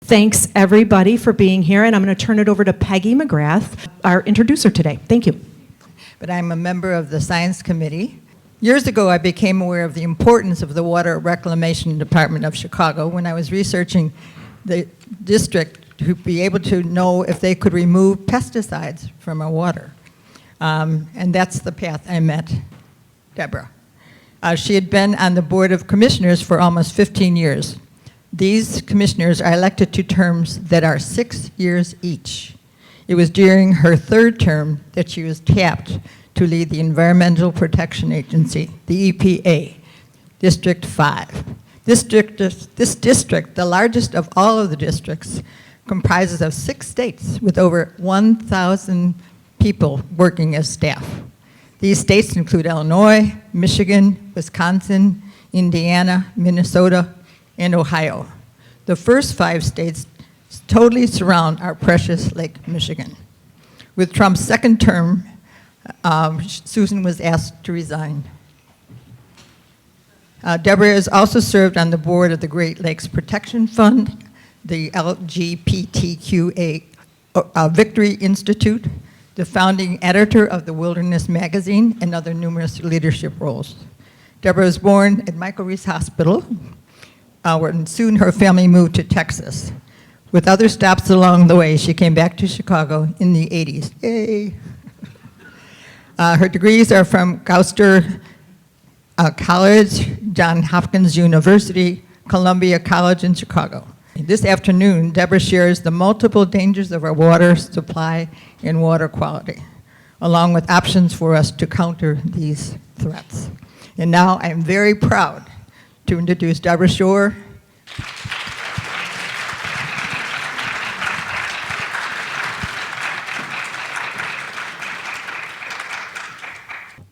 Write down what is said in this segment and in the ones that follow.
Thanks everybody for being here, and I'm going to turn it over to Peggy McGrath, our introducer today. Thank you. But I'm a member of the Science Committee. Years ago, I became aware of the importance of the Water Reclamation Department of Chicago when I was researching the district to be able to know if they could remove pesticides from our water. And that's the path I met Debra. She had been on the Board of Commissioners for almost 15 years. These commissioners are elected to terms that are 6 years each. It was during her third term that she was tapped to lead the Environmental Protection Agency, the EPA, District 5. This district, the largest of all of the districts, comprises of 6 states with over 1,000 people working as staff. These states include Illinois, Michigan, Wisconsin, Indiana, Minnesota, and Ohio. The first 5 states totally surround our precious Lake Michigan. With Trump's second term, Susan was asked to resign. Debra has also served on the board of the Great Lakes Protection Fund, the LGBTQA Victory Institute, the founding editor of the Wilderness Magazine, and other numerous leadership roles. Debra was born at Michael Reese Hospital, and soon her family moved to Texas. With other stops along the way, she came back to Chicago in the 80s. Yay! Her degrees are from Gloucester College, Johns Hopkins University, Columbia College in Chicago. This afternoon, Debra shares the multiple dangers of our water supply and water quality, along with options for us to counter these threats. And now I am very proud to introduce Debra Shore.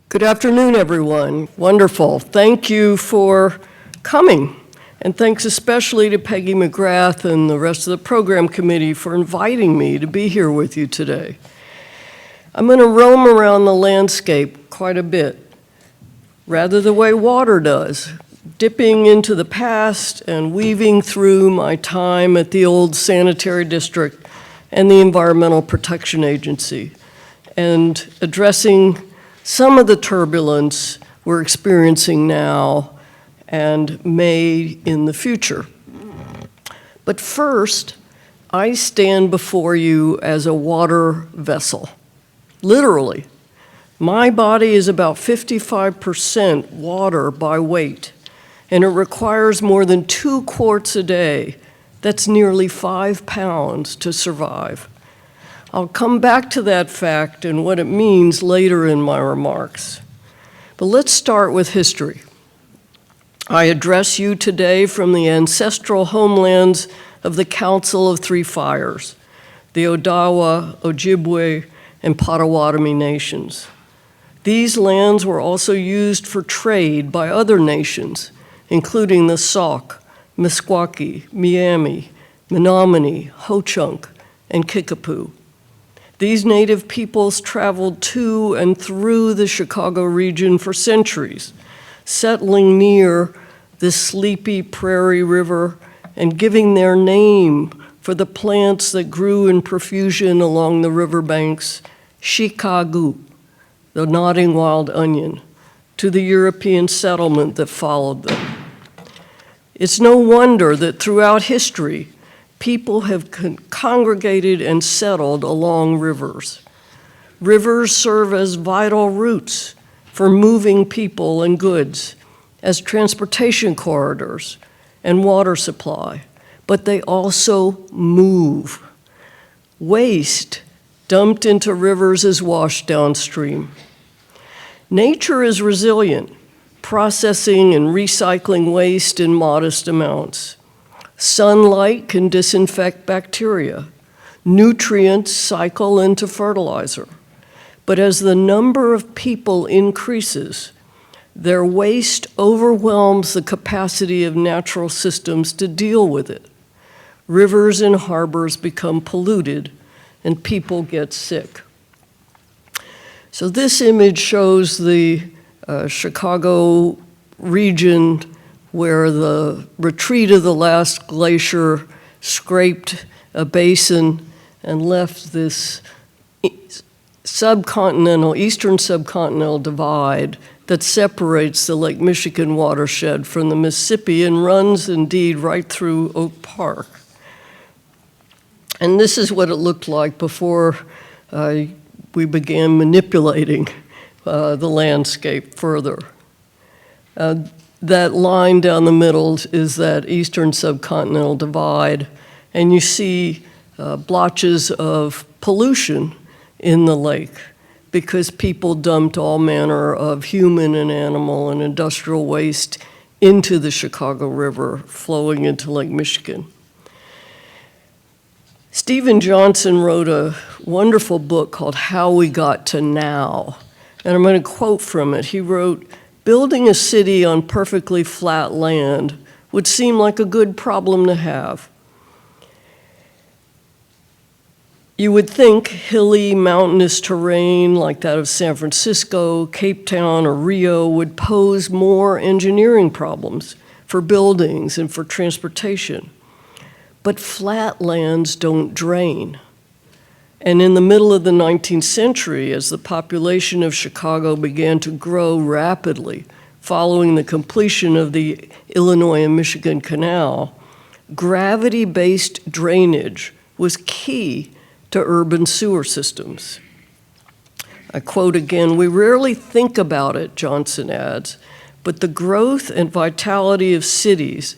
Good afternoon, everyone. Wonderful. Thank you for coming. And thanks especially to Peggy McGrath and the rest of the program committee for inviting me to be here with you today. I'm going to roam around the landscape quite a bit, rather the way water does, dipping into the past and weaving through my time at the old sanitary district and the Environmental Protection Agency, and addressing some of the turbulence we're experiencing now and may in the future. But first, I stand before you as a water vessel, literally. My body is about 55% water by weight, and it requires more than 2 quarts a day. That's nearly 5 pounds to survive. I'll come back to that fact and what it means later in my remarks. But let's start with history. I address you today from the ancestral homelands of the Council of Three Fires, the Odawa, Ojibwe, and Potawatomi nations. These lands were also used for trade by other nations, including the Sauk, Meskwaki, Miami, Menominee, Ho-Chunk, and Kickapoo. These native peoples traveled to and through the Chicago region for centuries, settling near the sleepy Prairie River and giving their name for the plants that grew in profusion along the riverbanks, Chicago, the nodding wild onion, to the European settlement that followed them. It's no wonder that throughout history, people have congregated and settled along rivers. Rivers serve as vital routes for moving people and goods, as transportation corridors and water supply, but they also move. Waste dumped into rivers is washed downstream. Nature is resilient, processing and recycling waste in modest amounts. Sunlight can disinfect bacteria. Nutrients cycle into fertilizer. But as the number of people increases, their waste overwhelms the capacity of natural systems to deal with it. Rivers and harbors become polluted, and people get sick. So this image shows the Chicago region where the retreat of the last glacier scraped a basin and left this eastern subcontinental divide that separates the Lake Michigan watershed from the Mississippi and runs indeed right through Oak Park. And this is what it looked like before we began manipulating the landscape further. That line down the middle is that eastern subcontinental divide, and you see blotches of pollution in the lake because people dumped all manner of human and animal and industrial waste into the Chicago River, flowing into Lake Michigan. Stephen Johnson wrote a wonderful book called How We Got to Now, and I'm going to quote from it. He wrote, "Building a city on perfectly flat land would seem like a good problem to have. You would think hilly, mountainous terrain like that of San Francisco, Cape Town, or Rio would pose more engineering problems for buildings and for transportation. But flat lands don't drain. And in the middle of the 19th century, as the population of Chicago began to grow rapidly following the completion of the Illinois and Michigan Canal, gravity-based drainage was key to urban sewer systems." I quote again, "We rarely think about it," Johnson adds, "but the growth and vitality of cities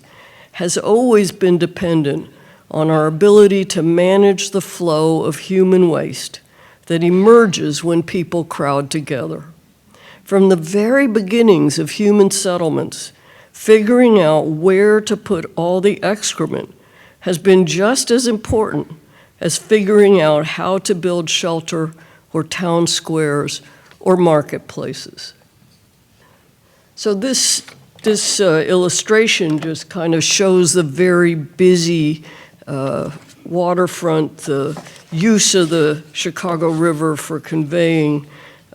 has always been dependent on our ability to manage the flow of human waste that emerges when people crowd together. From the very beginnings of human settlements, figuring out where to put all the excrement has been just as important as figuring out how to build shelter or town squares or marketplaces." So this illustration just kind of shows the very busy waterfront, the use of the Chicago River for conveying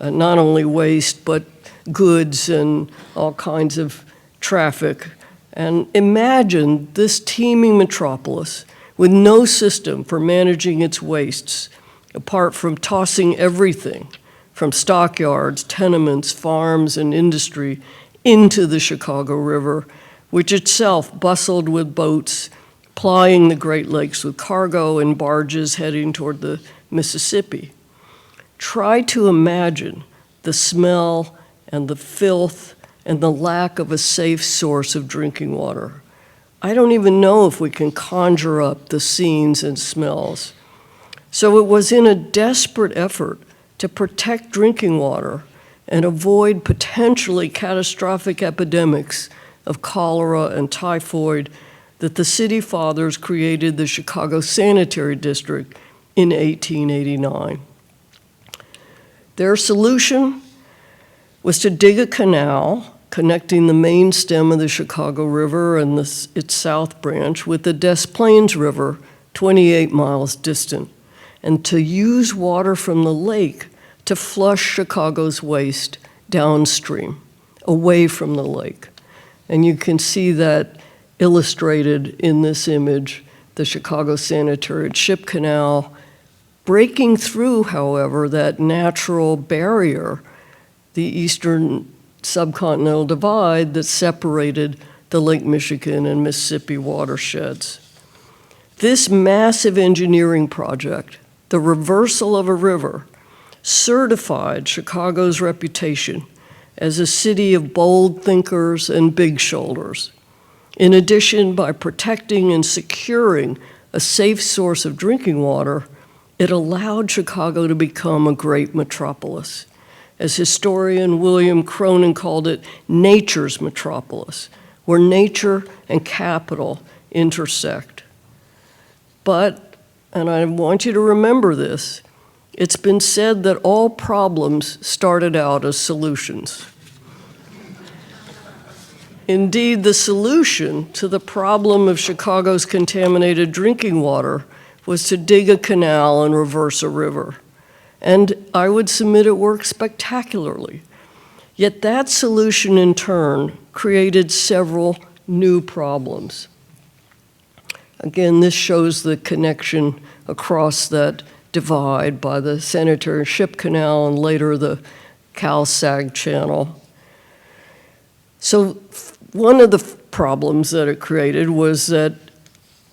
not only waste but goods and all kinds of traffic. And imagine this teeming metropolis with no system for managing its wastes, apart from tossing everything from stockyards, tenements, farms, and industry into the Chicago River, which itself bustled with boats plying the Great Lakes with cargo and barges heading toward the Mississippi. Try to imagine the smell and the filth and the lack of a safe source of drinking water. I don't even know if we can conjure up the scenes and smells. So it was in a desperate effort to protect drinking water and avoid potentially catastrophic epidemics of cholera and typhoid that the city fathers created the Chicago Sanitary District in 1889. Their solution was to dig a canal connecting the main stem of the Chicago River and its south branch with the Des Plaines River, 28 miles distant, and to use water from the lake to flush Chicago's waste downstream, away from the lake. And you can see that illustrated in this image, the Chicago Sanitary Ship Canal, breaking through, however, that natural barrier, the eastern subcontinental divide that separated the Lake Michigan and Mississippi watersheds. This massive engineering project, the reversal of a river, certified Chicago's reputation as a city of bold thinkers and big shoulders. In addition, by protecting and securing a safe source of drinking water, it allowed Chicago to become a great metropolis. As historian William Cronin called it, nature's metropolis, where nature and capital intersect. But, and I want you to remember this, it's been said that all problems started out as solutions. Indeed, the solution to the problem of Chicago's contaminated drinking water was to dig a canal and reverse a river. And I would submit it worked spectacularly. Yet that solution, in turn, created several new problems. Again, this shows the connection across that divide by the Sanitary Ship Canal and later the Cal-Sag Channel. So one of the problems that it created was that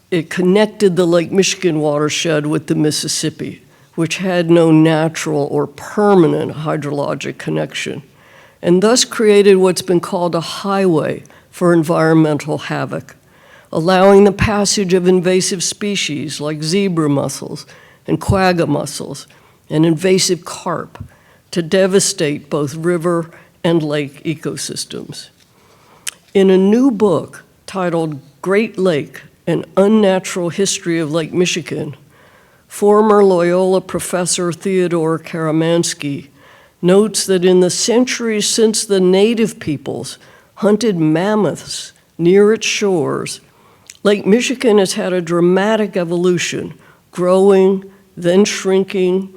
it connected the Lake Michigan watershed with the Mississippi, which had no natural or permanent hydrologic connection, and thus created what's been called a highway for environmental havoc, allowing the passage of invasive species like zebra mussels and quagga mussels and invasive carp to devastate both river and lake ecosystems. In a new book titled Great Lake, An Unnatural History of Lake Michigan, former Loyola professor Theodore Karamansky notes that in the centuries since the native peoples hunted mammoths near its shores, Lake Michigan has had a dramatic evolution, growing, then shrinking,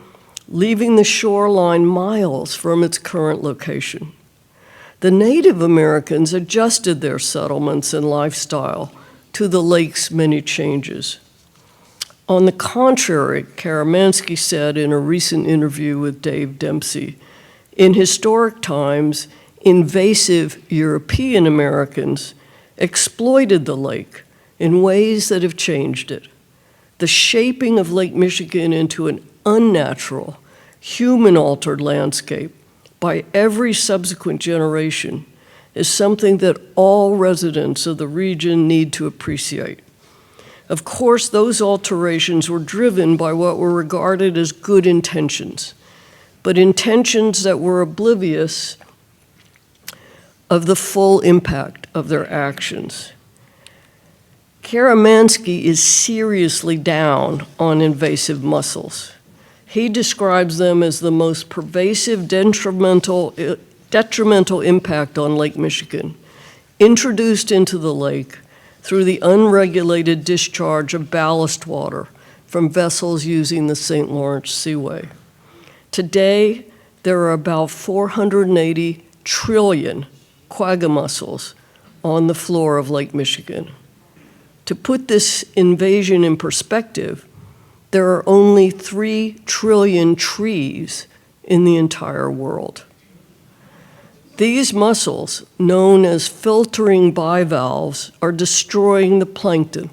leaving the shoreline miles from its current location. The Native Americans adjusted their settlements and lifestyle to the lake's many changes. On the contrary, Karamansky said in a recent interview with Dave Dempsey, in historic times, invasive European Americans exploited the lake in ways that have changed it. The shaping of Lake Michigan into an unnatural, human-altered landscape by every subsequent generation is something that all residents of the region need to appreciate. Of course, those alterations were driven by what were regarded as good intentions, but intentions that were oblivious of the full impact of their actions. Karamansky is seriously down on invasive mussels. He describes them as the most pervasive detrimental impact on Lake Michigan, introduced into the lake through the unregulated discharge of ballast water from vessels using the St. Lawrence Seaway. Today, there are about 480 trillion quagga mussels on the floor of Lake Michigan. To put this invasion in perspective, there are only 3 trillion trees in the entire world. These mussels, known as filtering bivalves, are destroying the plankton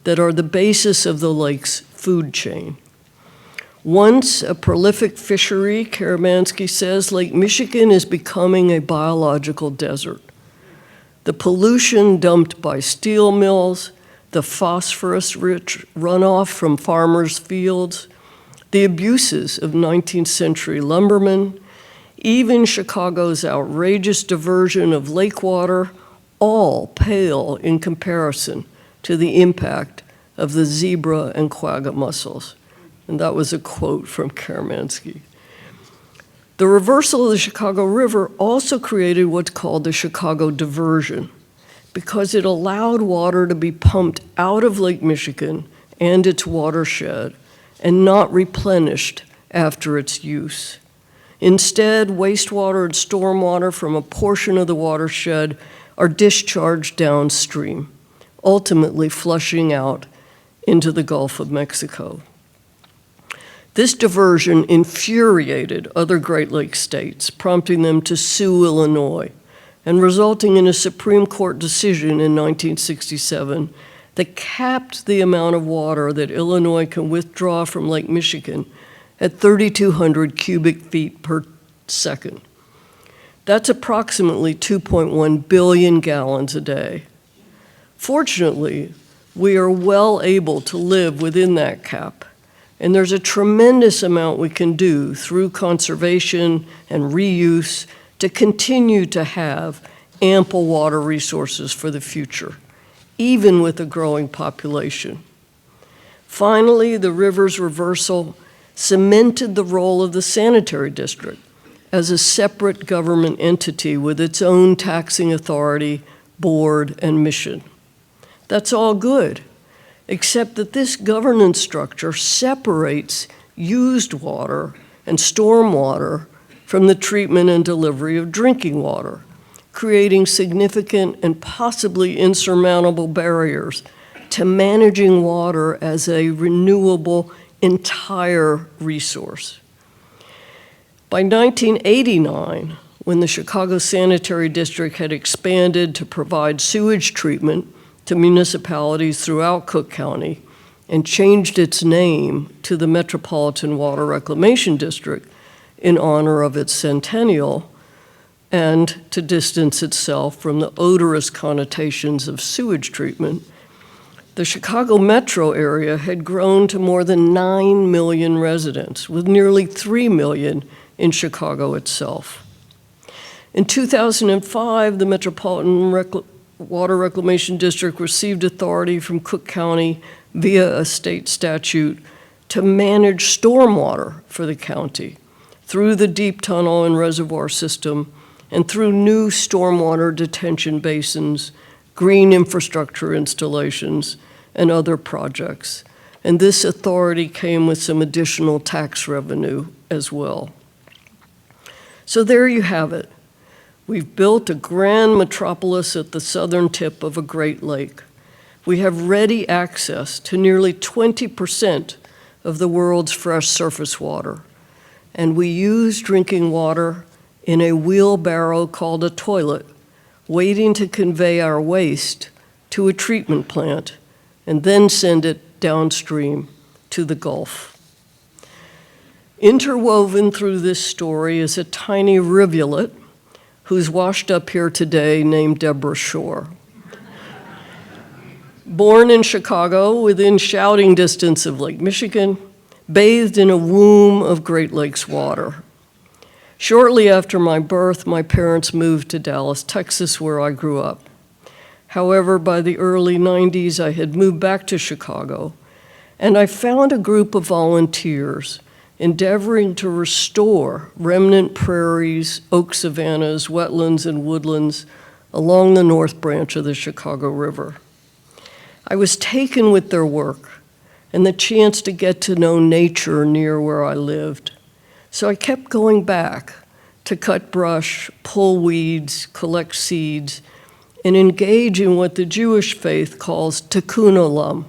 that are the basis of the lake's food chain. Once a prolific fishery, Karamansky says, Lake Michigan is becoming a biological desert. The pollution dumped by steel mills, the phosphorus-rich runoff from farmers' fields, the abuses of 19th century lumbermen, even Chicago's outrageous diversion of lake water, all pale in comparison to the impact of the zebra and quagga mussels. And that was a quote from Karamansky. The reversal of the Chicago River also created what's called the Chicago diversion, because it allowed water to be pumped out of Lake Michigan and its watershed and not replenished after its use. Instead, wastewater and stormwater from a portion of the watershed are discharged downstream, ultimately flushing out into the Gulf of Mexico. This diversion infuriated other Great Lakes states, prompting them to sue Illinois, and resulting in a Supreme Court decision in 1967 that capped the amount of water that Illinois can withdraw from Lake Michigan at 3,200 cubic feet per second. That's approximately 2.1 billion gallons a day. Fortunately, we are well able to live within that cap, and there's a tremendous amount we can do through conservation and reuse to continue to have ample water resources for the future, even with a growing population. Finally, the river's reversal cemented the role of the sanitary district as a separate government entity with its own taxing authority, board, and mission. That's all good, except that this governance structure separates used water and stormwater from the treatment and delivery of drinking water, creating significant and possibly insurmountable barriers to managing water as a renewable entire resource. By 1989, when the Chicago Sanitary District had expanded to provide sewage treatment to municipalities throughout Cook County and changed its name to the Metropolitan Water Reclamation District in honor of its centennial and to distance itself from the odorous connotations of sewage treatment, the Chicago metro area had grown to more than 9 million residents, with nearly 3 million in Chicago itself. In 2005, the Metropolitan Water Reclamation District received authority from Cook County via a state statute to manage stormwater for the county through the deep tunnel and reservoir system and through new stormwater detention basins, green infrastructure installations, and other projects. And this authority came with some additional tax revenue as well. So there you have it. We've built a grand metropolis at the southern tip of a Great Lake. We have ready access to nearly 20% of the world's fresh surface water. And we use drinking water in a wheelbarrow called a toilet, waiting to convey our waste to a treatment plant and then send it downstream to the Gulf. Interwoven through this story is a tiny rivulet who's washed up here today named Debra Shore. Born in Chicago, within shouting distance of Lake Michigan, bathed in a womb of Great Lakes water. Shortly after my birth, my parents moved to Dallas, Texas, where I grew up. However, by the early 90s, I had moved back to Chicago, and I found a group of volunteers endeavoring to restore remnant prairies, oak savannas, wetlands, and woodlands along the North Branch of the Chicago River. I was taken with their work and the chance to get to know nature near where I lived. So I kept going back to cut brush, pull weeds, collect seeds, and engage in what the Jewish faith calls tikkun olam,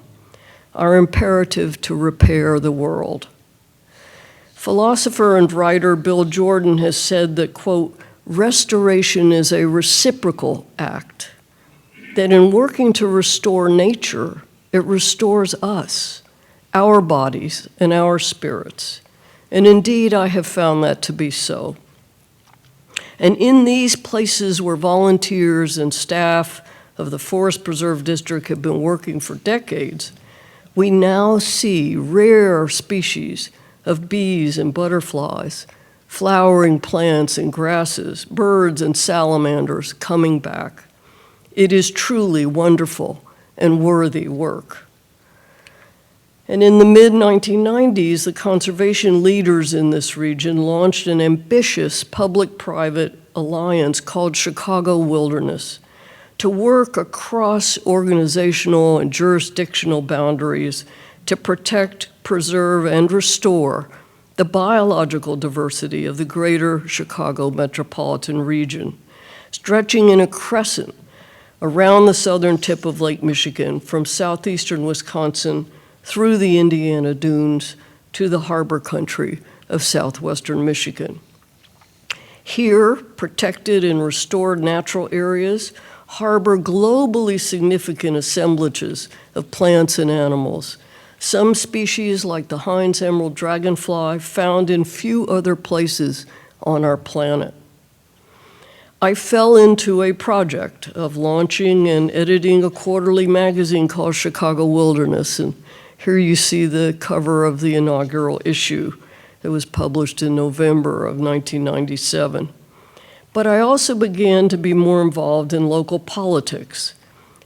our imperative to repair the world. Philosopher and writer Bill Jordan has said that, quote, restoration is a reciprocal act, that in working to restore nature, it restores us, our bodies, and our spirits. And indeed, I have found that to be so. And in these places where volunteers and staff of the Forest Preserve District have been working for decades, we now see rare species of bees and butterflies, flowering plants and grasses, birds and salamanders coming back. It is truly wonderful and worthy work. And in the mid-1990s, the conservation leaders in this region launched an ambitious public-private alliance called Chicago Wilderness to work across organizational and jurisdictional boundaries to protect, preserve, and restore the biological diversity of the greater Chicago metropolitan region, stretching in a crescent around the southern tip of Lake Michigan from southeastern Wisconsin through the Indiana dunes to the harbor country of southwestern Michigan. Here, protected and restored natural areas harbor globally significant assemblages of plants and animals. Some species, like the Heinz emerald dragonfly, found in few other places on our planet. I fell into a project of launching and editing a quarterly magazine called Chicago Wilderness, and here you see the cover of the inaugural issue that was published in November of 1997. But I also began to be more involved in local politics,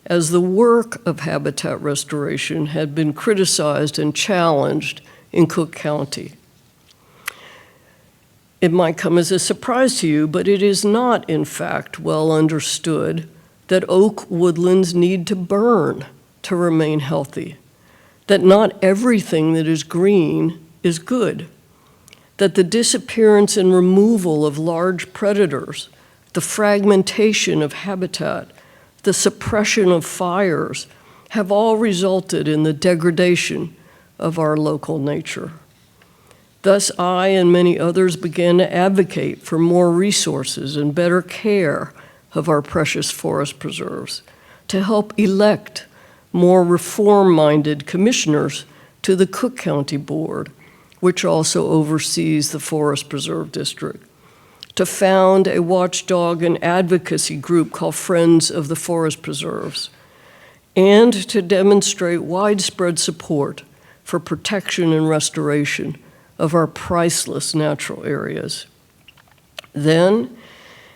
as the work of habitat restoration had been criticized and challenged in Cook County. It might come as a surprise to you, but it is not, in fact, well understood that oak woodlands need to burn to remain healthy, that not everything that is green is good, that the disappearance and removal of large predators, the fragmentation of habitat, the suppression of fires, have all resulted in the degradation of our local nature. Thus, I and many others began to advocate for more resources and better care of our precious forest preserves, to help elect more reform-minded commissioners to the Cook County Board, which also oversees the Forest Preserve District, to found a watchdog and advocacy group called Friends of the Forest Preserves, and to demonstrate widespread support for protection and restoration of our priceless natural areas. Then,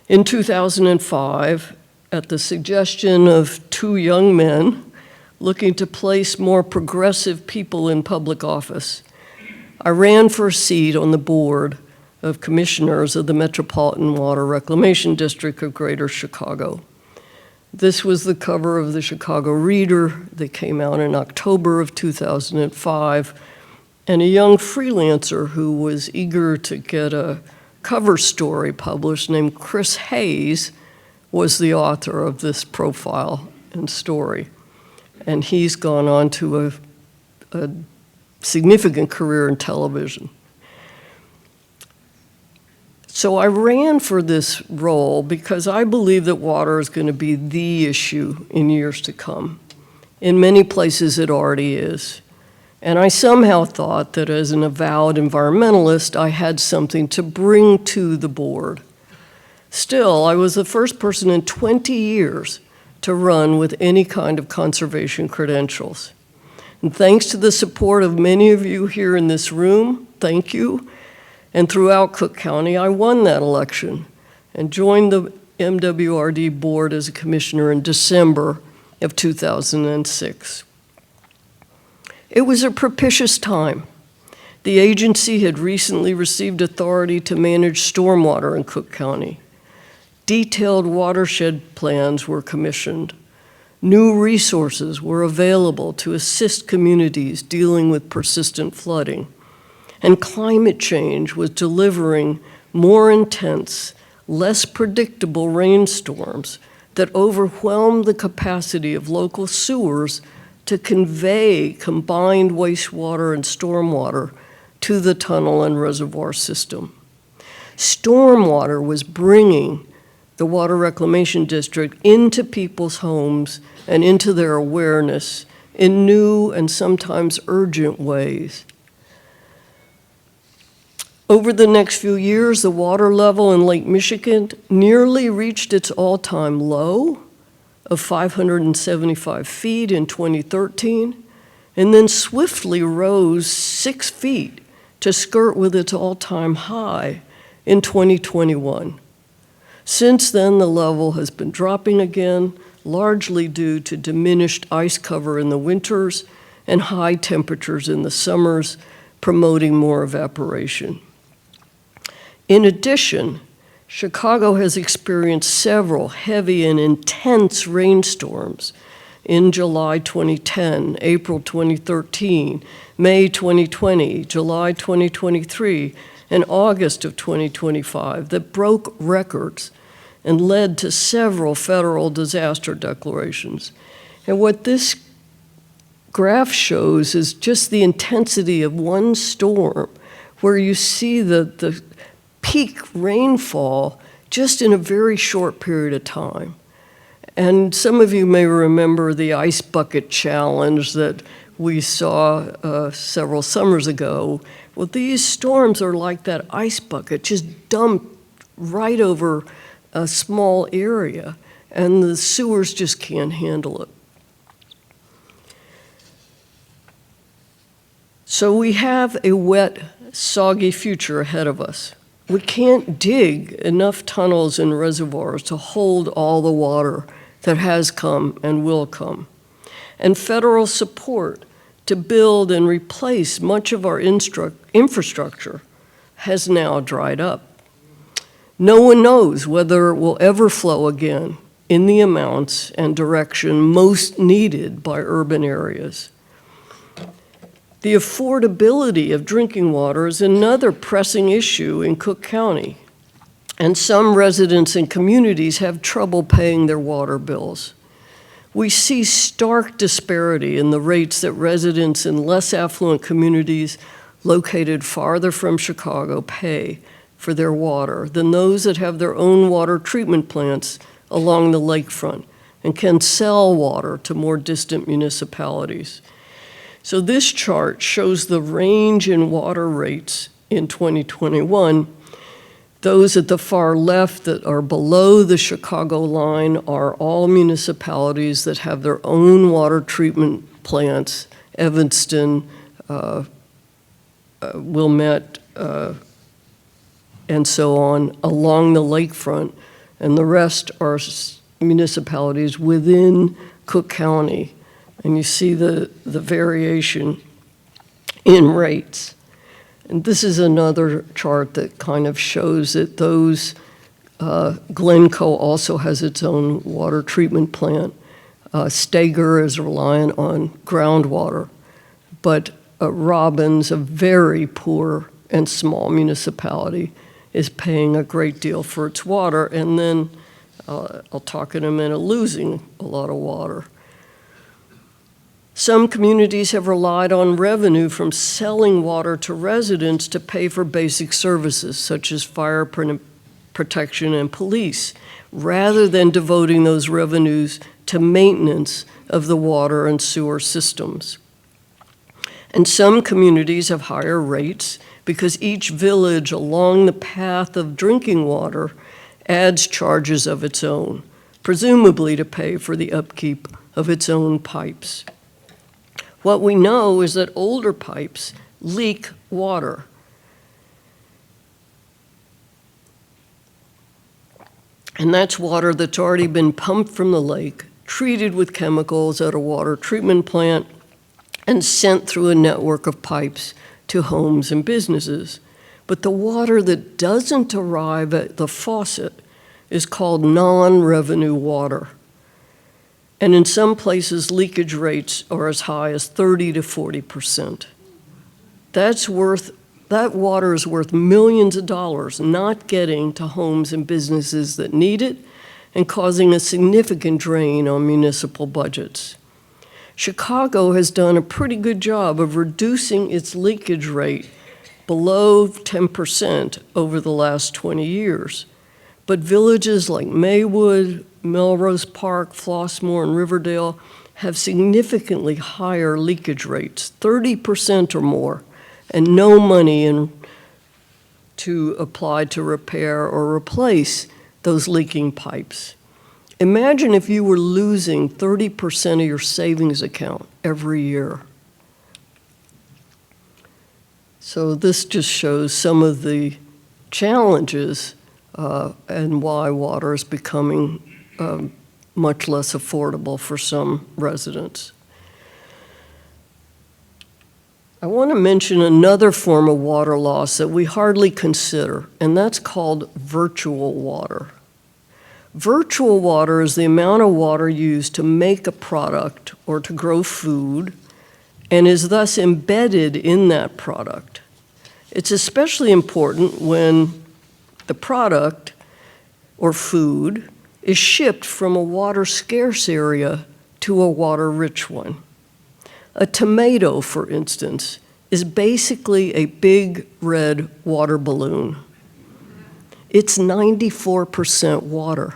in 2005, at the suggestion of two young men looking to place more progressive people in public office, I ran for a seat on the board of commissioners of the Metropolitan Water Reclamation District of Greater Chicago. This was the cover of the Chicago Reader that came out in October of 2005, and a young freelancer who was eager to get a cover story published named Chris Hayes was the author of this profile and story. And he's gone on to a significant career in television. So I ran for this role because I believe that water is going to be the issue in years to come. In many places it already is. And I somehow thought that as an avowed environmentalist, I had something to bring to the board. Still, I was the first person in 20 years to run with any kind of conservation credentials. And thanks to the support of many of you here in this room, thank you, and throughout Cook County, I won that election and joined the MWRD board as a commissioner in December of 2006. It was a propitious time. The agency had recently received authority to manage stormwater in Cook County. Detailed watershed plans were commissioned. New resources were available to assist communities dealing with persistent flooding. And climate change was delivering more intense, less predictable rainstorms that overwhelmed the capacity of local sewers to convey combined wastewater and stormwater to the tunnel and reservoir system. Stormwater was bringing the Water Reclamation District into people's homes and into their awareness in new and sometimes urgent ways. Over the next few years, the water level in Lake Michigan nearly reached its all-time low of 575 feet in 2013, and then swiftly rose 6 feet to skirt with its all-time high in 2021. Since then, the level has been dropping again, largely due to diminished ice cover in the winters and high temperatures in the summers, promoting more evaporation. In addition, Chicago has experienced several heavy and intense rainstorms in July 2010, April 2013, May 2020, July 2023, and August of 2025 that broke records and led to several federal disaster declarations. And what this graph shows is just the intensity of one storm, where you see the peak rainfall just in a very short period of time. And some of you may remember the ice bucket challenge that we saw several summers ago. Well, these storms are like that ice bucket, just dumped right over a small area, and the sewers just can't handle it. So we have a wet, soggy future ahead of us. We can't dig enough tunnels and reservoirs to hold all the water that has come and will come. And federal support to build and replace much of our infrastructure has now dried up. No one knows whether it will ever flow again in the amounts and direction most needed by urban areas. The affordability of drinking water is another pressing issue in Cook County, and some residents and communities have trouble paying their water bills. We see stark disparity in the rates that residents in less affluent communities located farther from Chicago pay for their water than those that have their own water treatment plants along the lakefront and can sell water to more distant municipalities. So this chart shows the range in water rates in 2021. Those at the far left that are below the Chicago line are all municipalities that have their own water treatment plants, Evanston, Wilmette, and so on, along the lakefront, and the rest are municipalities within Cook County. And you see the variation in rates. And this is another chart that kind of shows that those, Glencoe also has its own water treatment plant. Steger is reliant on groundwater, but Robbins, a very poor and small municipality, is paying a great deal for its water, and then, I'll talk in a minute, losing a lot of water. Some communities have relied on revenue from selling water to residents to pay for basic services, such as fire protection and police, rather than devoting those revenues to maintenance of the water and sewer systems. And some communities have higher rates because each village along the path of drinking water adds charges of its own, presumably to pay for the upkeep of its own pipes. What we know is that older pipes leak water. And that's water that's already been pumped from the lake, treated with chemicals at a water treatment plant, and sent through a network of pipes to homes and businesses. But the water that doesn't arrive at the faucet is called non-revenue water. And in some places, leakage rates are as high as 30 to 40%. That water is worth millions of dollars not getting to homes and businesses that need it and causing a significant drain on municipal budgets. Chicago has done a pretty good job of reducing its leakage rate below 10% over the last 20 years. But villages like Maywood, Melrose Park, Flossmoor, and Riverdale have significantly higher leakage rates, 30% or more, and no money to apply to repair or replace those leaking pipes. Imagine if you were losing 30% of your savings account every year. So this just shows some of the challenges and why water is becoming much less affordable for some residents. I want to mention another form of water loss that we hardly consider, and that's called virtual water. Virtual water is the amount of water used to make a product or to grow food and is thus embedded in that product. It's especially important when the product or food is shipped from a water-scarce area to a water-rich one. A tomato, for instance, is basically a big red water balloon. It's 94% water.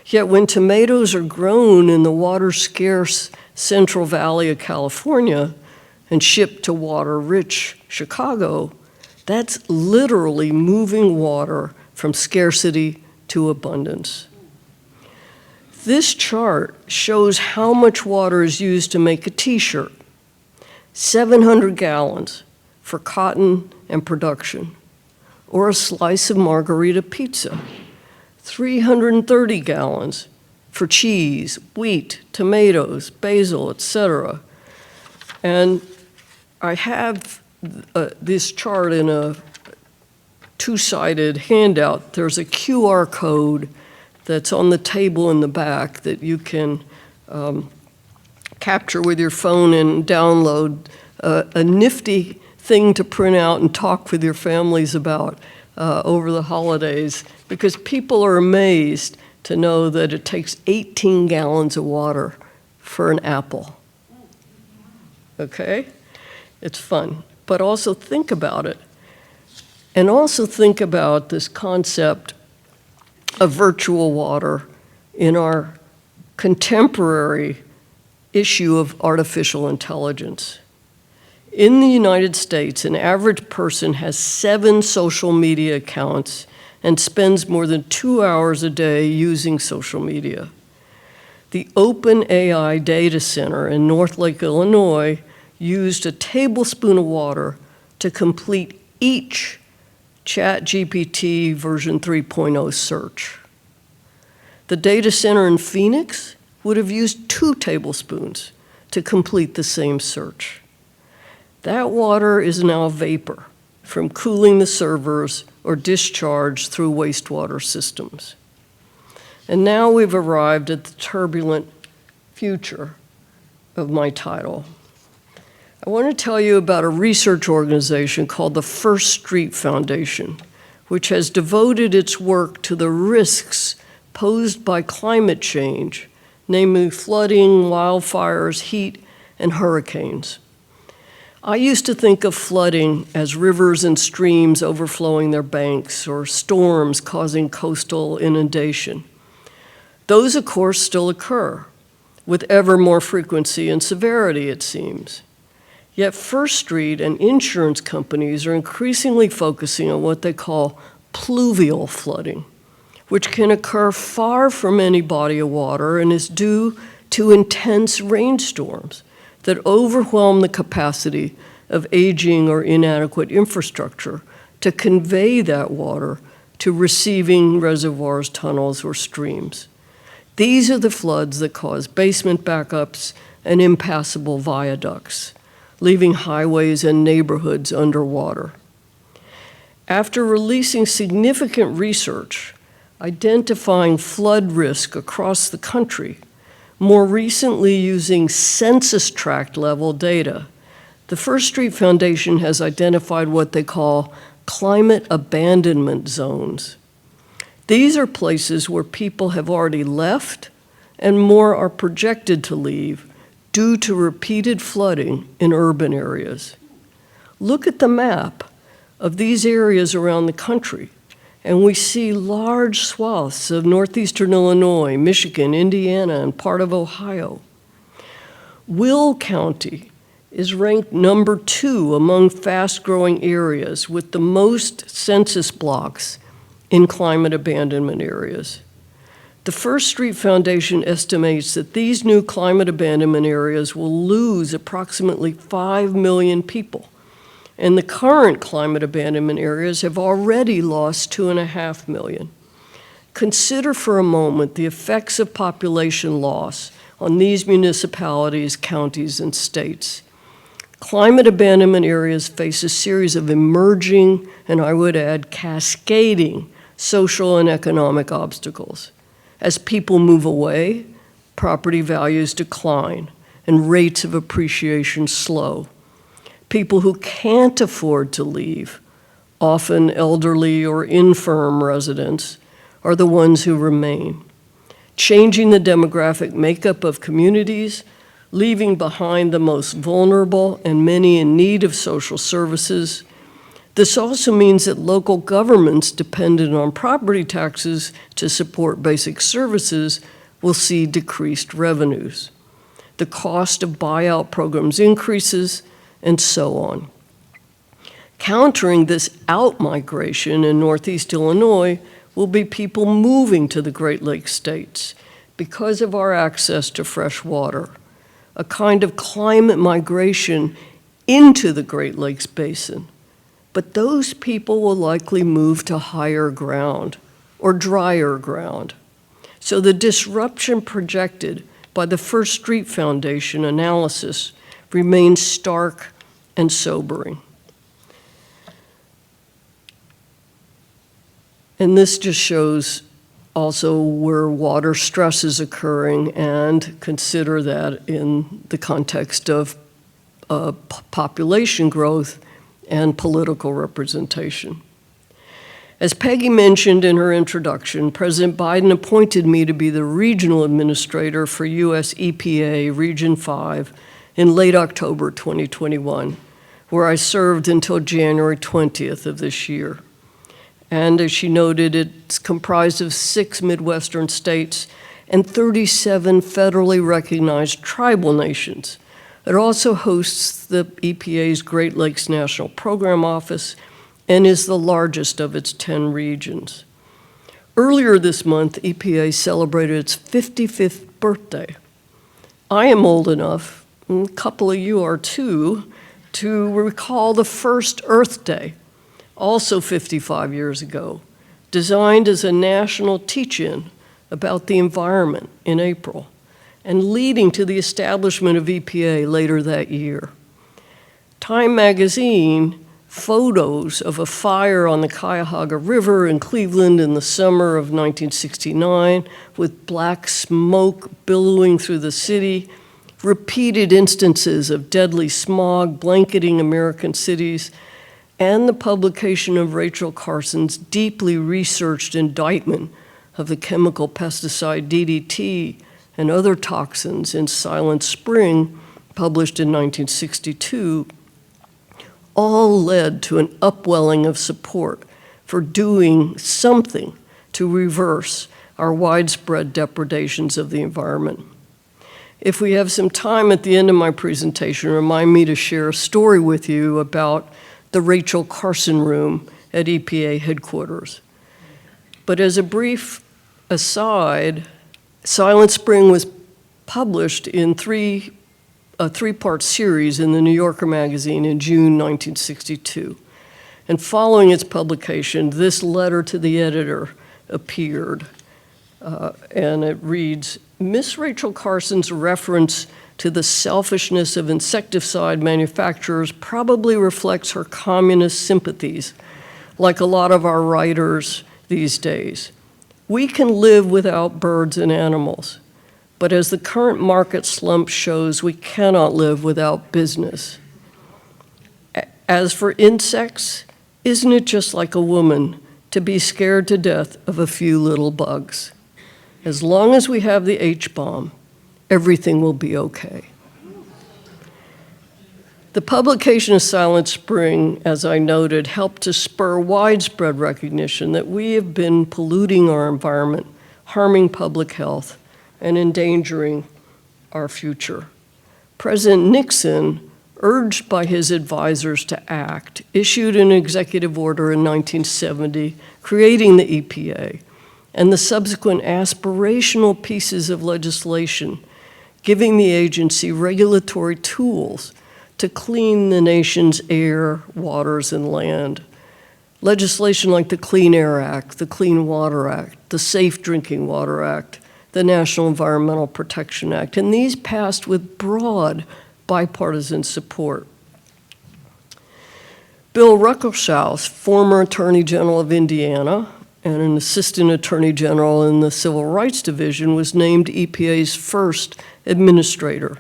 Yet when tomatoes are grown in the water-scarce Central Valley of California and shipped to water-rich Chicago, that's literally moving water from scarcity to abundance. This chart shows how much water is used to make a t-shirt. 700 gallons for cotton and production, or a slice of margarita pizza. 330 gallons for cheese, wheat, tomatoes, basil, etc. And I have this chart in a two-sided handout. There's a QR code that's on the table in the back that you can capture with your phone and download, a nifty thing to print out and talk with your families about over the holidays, because people are amazed to know that it takes 18 gallons of water for an apple. Okay? It's fun. But also think about it. And also think about this concept of virtual water in our contemporary issue of artificial intelligence. In the United States, an average person has 7 social media accounts and spends more than 2 hours a day using social media. The OpenAI data center in North Lake, Illinois, used a tablespoon of water to complete each ChatGPT version 3.0 search. The data center in Phoenix would have used 2 tablespoons to complete the same search. That water is now vapor from cooling the servers or discharge through wastewater systems. And now we've arrived at the turbulent future of my title. I want to tell you about a research organization called the First Street Foundation, which has devoted its work to the risks posed by climate change, namely flooding, wildfires, heat, and hurricanes. I used to think of flooding as rivers and streams overflowing their banks or storms causing coastal inundation. Those, of course, still occur, with ever more frequency and severity, it seems. Yet First Street and insurance companies are increasingly focusing on what they call pluvial flooding, which can occur far from any body of water and is due to intense rainstorms that overwhelm the capacity of aging or inadequate infrastructure to convey that water to receiving reservoirs, tunnels, or streams. These are the floods that cause basement backups and impassable viaducts, leaving highways and neighborhoods underwater. After releasing significant research identifying flood risk across the country, more recently using census tract level data, the First Street Foundation has identified what they call climate abandonment zones. These are places where people have already left and more are projected to leave due to repeated flooding in urban areas. Look at the map of these areas around the country, and we see large swaths of northeastern Illinois, Michigan, Indiana, and part of Ohio. Will County is ranked number 2 among fast-growing areas with the most census blocks in climate abandonment areas. The First Street Foundation estimates that these new climate abandonment areas will lose approximately 5 million people, and the current climate abandonment areas have already lost 2.5 million. Consider for a moment the effects of population loss on these municipalities, counties, and states. Climate abandonment areas face a series of emerging, and I would add cascading, social and economic obstacles. As people move away, property values decline and rates of appreciation slow. People who can't afford to leave, often elderly or infirm residents, are the ones who remain, changing the demographic makeup of communities, leaving behind the most vulnerable and many in need of social services. This also means that local governments dependent on property taxes to support basic services will see decreased revenues. The cost of buyout programs increases, and so on. Countering this out-migration in Northeast Illinois will be people moving to the Great Lakes states because of our access to fresh water, a kind of climate migration into the Great Lakes Basin. But those people will likely move to higher ground or drier ground. So the disruption projected by the First Street Foundation analysis remains stark and sobering. And this just shows also where water stress is occurring, and consider that in the context of population growth and political representation. As Peggy mentioned in her introduction, President Biden appointed me to be the regional administrator for US EPA Region 5 in late October 2021, where I served until January 20th of this year. And as she noted, it's comprised of 6 Midwestern states and 37 federally recognized tribal nations. It also hosts the EPA's Great Lakes National Program Office and is the largest of its 10 regions. Earlier this month, EPA celebrated its 55th birthday. I am old enough, and a couple of you are too, to recall the first Earth Day, also 55 years ago, designed as a national teach-in about the environment in April, and leading to the establishment of EPA later that year. Time magazine photos of a fire on the Cuyahoga River in Cleveland in the summer of 1969 with black smoke billowing through the city, repeated instances of deadly smog blanketing American cities, and the publication of Rachel Carson's deeply researched indictment of the chemical pesticide DDT and other toxins in Silent Spring, published in 1962, all led to an upwelling of support for doing something to reverse our widespread depredations of the environment. If we have some time at the end of my presentation, remind me to share a story with you about the Rachel Carson Room at EPA headquarters. But as a brief aside, Silent Spring was published in a three-part series in the New Yorker magazine in June 1962. And following its publication, this letter to the editor appeared. And it reads, Miss Rachel Carson's reference to the selfishness of insecticide manufacturers probably reflects her communist sympathies, like a lot of our writers these days. We can live without birds and animals, but as the current market slump shows, we cannot live without business. As for insects, isn't it just like a woman to be scared to death of a few little bugs? As long as we have the H-bomb, everything will be okay. The publication of Silent Spring, as I noted, helped to spur widespread recognition that we have been polluting our environment, harming public health, and endangering our future. President Nixon, urged by his advisors to act, issued an executive order in 1970 creating the EPA and the subsequent aspirational pieces of legislation giving the agency regulatory tools to clean the nation's air, waters, and land. Legislation like the Clean Air Act, the Clean Water Act, the Safe Drinking Water Act, the National Environmental Protection Act, and these passed with broad bipartisan support. Bill Ruckelshaus, former Attorney General of Indiana and an Assistant Attorney General in the Civil Rights Division, was named EPA's first administrator.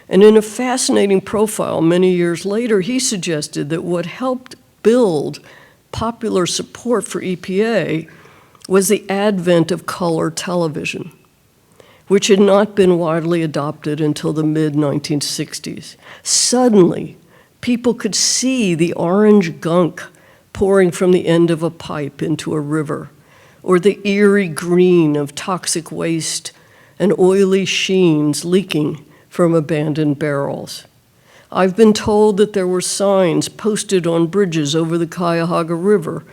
And in a fascinating profile many years later, he suggested that what helped build popular support for EPA was the advent of color television, which had not been widely adopted until the mid-1960s. Suddenly, people could see the orange gunk pouring from the end of a pipe into a river, or the eerie green of toxic waste and oily sheens leaking from abandoned barrels. I've been told that there were signs posted on bridges over the Cuyahoga River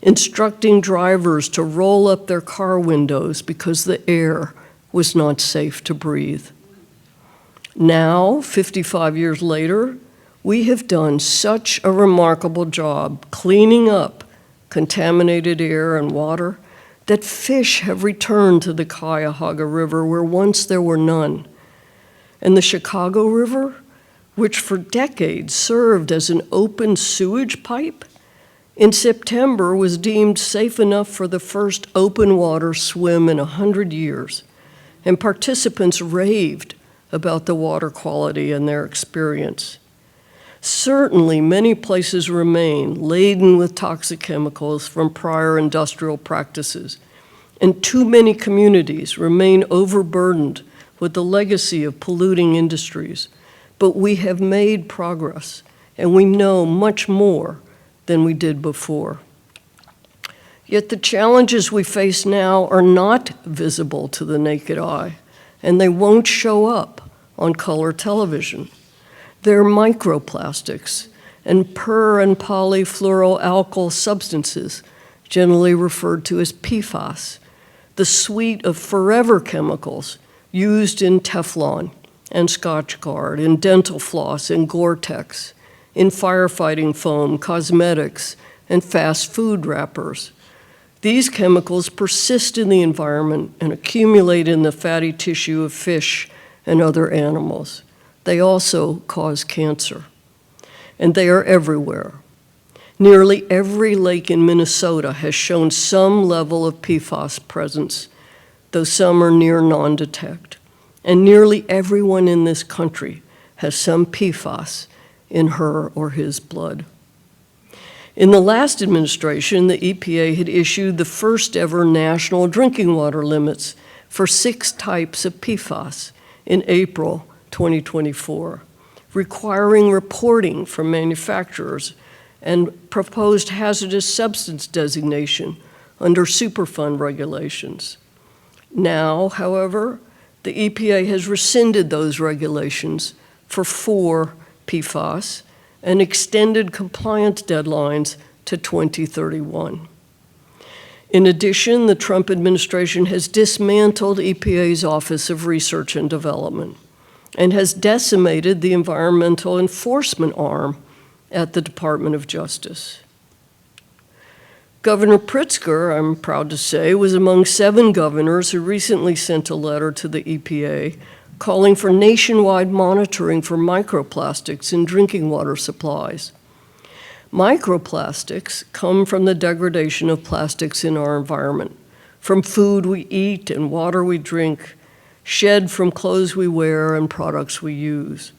instructing drivers to roll up their car windows because the air was not safe to breathe. Now, 55 years later, we have done such a remarkable job cleaning up contaminated air and water that fish have returned to the Cuyahoga River where once there were none. And the Chicago River, which for decades served as an open sewage pipe, in September was deemed safe enough for the first open water swim in 100 years, and participants raved about the water quality and their experience. Certainly, many places remain laden with toxic chemicals from prior industrial practices, and too many communities remain overburdened with the legacy of polluting industries. But we have made progress, and we know much more than we did before. Yet the challenges we face now are not visible to the naked eye, and they won't show up on color television. They're microplastics and per- and polyfluoroalkyl substances, generally referred to as PFAS, the suite of forever chemicals used in Teflon and Scotchgard, in dental floss and Gore-Tex, in firefighting foam, cosmetics, and fast food wrappers. These chemicals persist in the environment and accumulate in the fatty tissue of fish and other animals. They also cause cancer, and they are everywhere. Nearly every lake in Minnesota has shown some level of PFAS presence, though some are near non-detect. And nearly everyone in this country has some PFAS in her or his blood. In the last administration, the EPA had issued the first ever national drinking water limits for 6 types of PFAS in April 2024, requiring reporting from manufacturers and proposed hazardous substance designation under Superfund regulations. Now, however, the EPA has rescinded those regulations for 4 PFAS and extended compliance deadlines to 2031. In addition, the Trump administration has dismantled EPA's Office of Research and Development and has decimated the environmental enforcement arm at the Department of Justice. Governor Pritzker, I'm proud to say, was among 7 governors who recently sent a letter to the EPA calling for nationwide monitoring for microplastics in drinking water supplies. Microplastics come from the degradation of plastics in our environment, from food we eat and water we drink, shed from clothes we wear and products we use.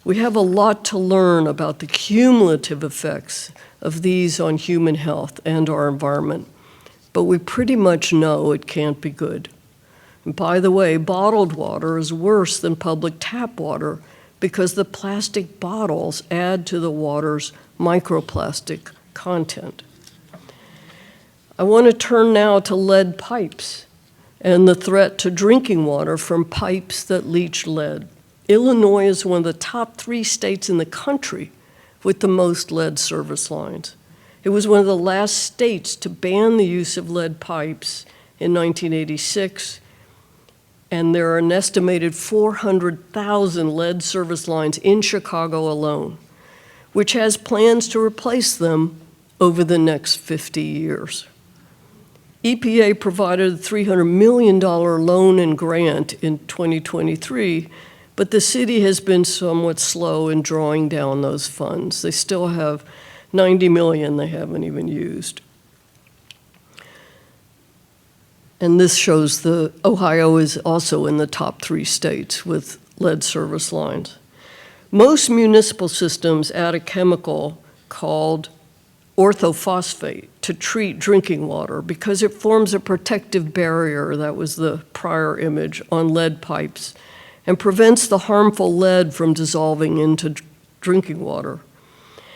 We have a lot to learn about the cumulative effects of these on human health and our environment, but we pretty much know it can't be good. And by the way, bottled water is worse than public tap water because the plastic bottles add to the water's microplastic content. I want to turn now to lead pipes and the threat to drinking water from pipes that leach lead. Illinois is one of the top 3 states in the country with the most lead service lines. It was one of the last states to ban the use of lead pipes in 1986, and there are an estimated 400,000 lead service lines in Chicago alone, which has plans to replace them over the next 50 years. EPA provided a $300 million loan and grant in 2023, but the city has been somewhat slow in drawing down those funds. They still have $90 million they haven't even used. And this shows Ohio is also in the top 3 states with lead service lines. Most municipal systems add a chemical called orthophosphate to treat drinking water because it forms a protective barrier, that was the prior image, on lead pipes, and prevents the harmful lead from dissolving into drinking water.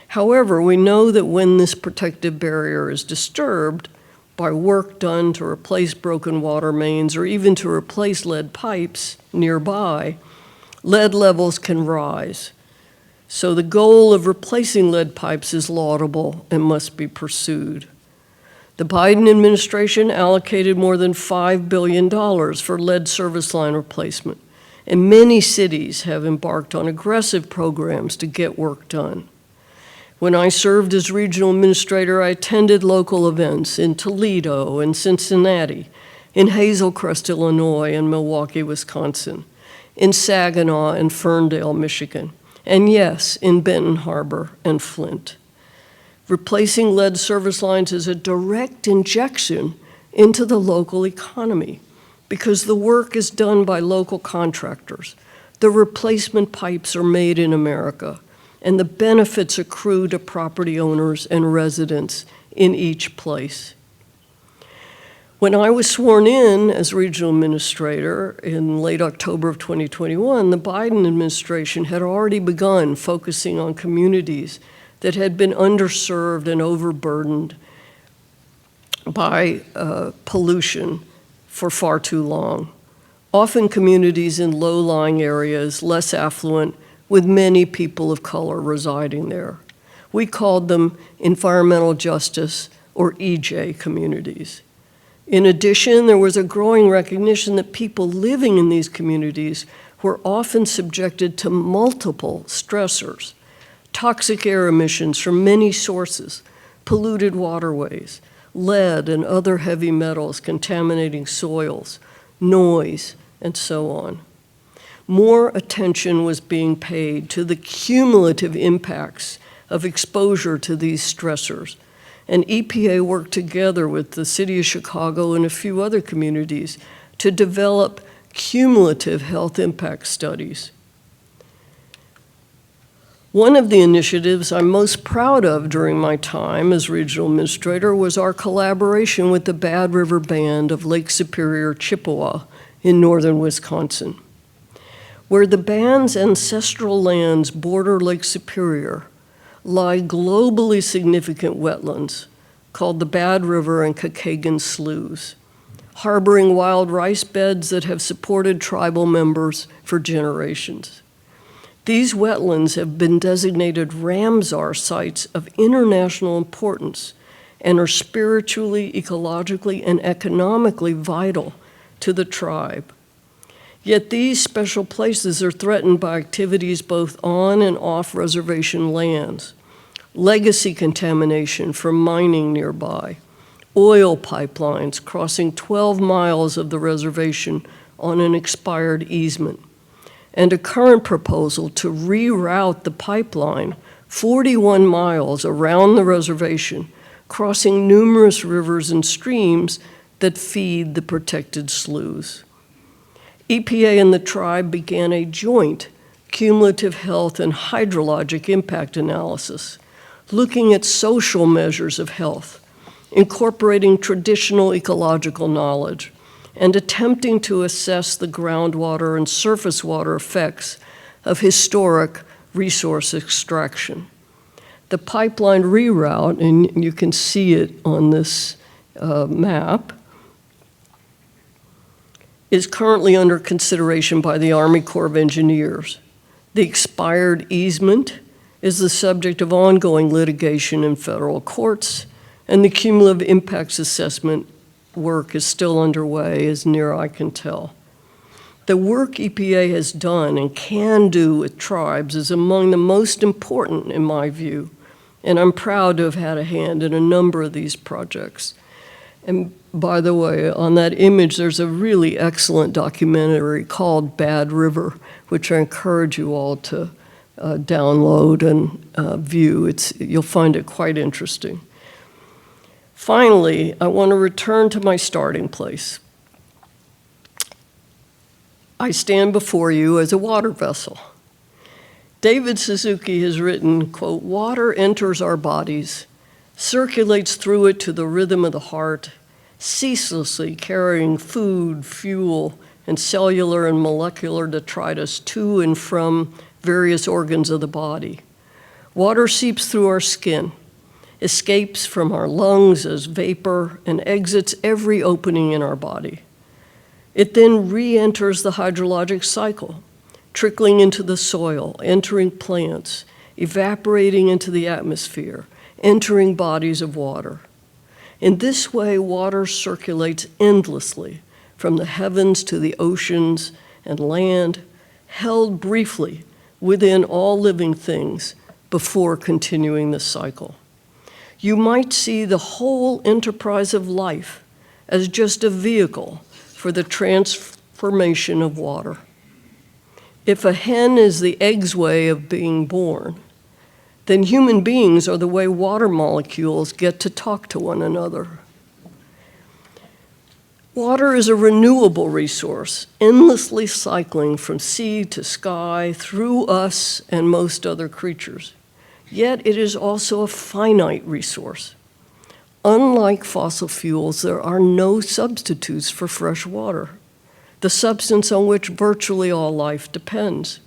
However, we know that when this protective barrier is disturbed by work done to replace broken water mains or even to replace lead pipes nearby, lead levels can rise. So the goal of replacing lead pipes is laudable and must be pursued. The Biden administration allocated more than $5 billion for lead service line replacement, and many cities have embarked on aggressive programs to get work done. When I served as regional administrator, I attended local events in Toledo and Cincinnati, in Hazel Crest, Illinois, and Milwaukee, Wisconsin, in Saginaw and Ferndale, Michigan, and yes, in Benton Harbor and Flint. Replacing lead service lines is a direct injection into the local economy because the work is done by local contractors. The replacement pipes are made in America, and the benefits accrue to property owners and residents in each place. When I was sworn in as regional administrator in late October of 2021, the Biden administration had already begun focusing on communities that had been underserved and overburdened by pollution for far too long. Often communities in low-lying areas, less affluent, with many people of color residing there. We called them environmental justice or EJ communities. In addition, there was a growing recognition that people living in these communities were often subjected to multiple stressors: toxic air emissions from many sources, polluted waterways, lead and other heavy metals contaminating soils, noise, and so on. More attention was being paid to the cumulative impacts of exposure to these stressors, and EPA worked together with the city of Chicago and a few other communities to develop cumulative health impact studies. One of the initiatives I'm most proud of during my time as regional administrator was our collaboration with the Bad River Band of Lake Superior, Chippewa in northern Wisconsin. Where the band's ancestral lands border Lake Superior lie globally significant wetlands called the Bad River and Kakagan Sloughs, harboring wild rice beds that have supported tribal members for generations. These wetlands have been designated Ramsar sites of international importance and are spiritually, ecologically, and economically vital to the tribe. Yet these special places are threatened by activities both on and off reservation lands, legacy contamination from mining nearby, oil pipelines crossing 12 miles of the reservation on an expired easement, and a current proposal to reroute the pipeline 41 miles around the reservation, crossing numerous rivers and streams that feed the protected sloughs. EPA and the tribe began a joint cumulative health and hydrologic impact analysis, looking at social measures of health, incorporating traditional ecological knowledge, and attempting to assess the groundwater and surface water effects of historic resource extraction. The pipeline reroute, and you can see it on this map, is currently under consideration by the Army Corps of Engineers. The expired easement is the subject of ongoing litigation in federal courts, and the cumulative impacts assessment work is still underway, as near I can tell. The work EPA has done and can do with tribes is among the most important in my view, and I'm proud to have had a hand in a number of these projects. And by the way, on that image, there's a really excellent documentary called Bad River, which I encourage you all to download and view. You'll find it quite interesting. Finally, I want to return to my starting place. I stand before you as a water vessel. David Suzuki has written, quote, "Water enters our bodies, circulates through it to the rhythm of the heart, ceaselessly carrying food, fuel, and cellular and molecular detritus to and from various organs of the body. Water seeps through our skin, escapes from our lungs as vapor, and exits every opening in our body. It then re-enters the hydrologic cycle, trickling into the soil, entering plants, evaporating into the atmosphere, entering bodies of water. In this way, water circulates endlessly from the heavens to the oceans and land, held briefly within all living things before continuing the cycle. You might see the whole enterprise of life as just a vehicle for the transformation of water. If a hen is the egg's way of being born, then human beings are the way water molecules get to talk to one another. Water is a renewable resource, endlessly cycling from sea to sky, through us and most other creatures. Yet it is also a finite resource. Unlike fossil fuels, there are no substitutes for fresh water, the substance on which virtually all life depends.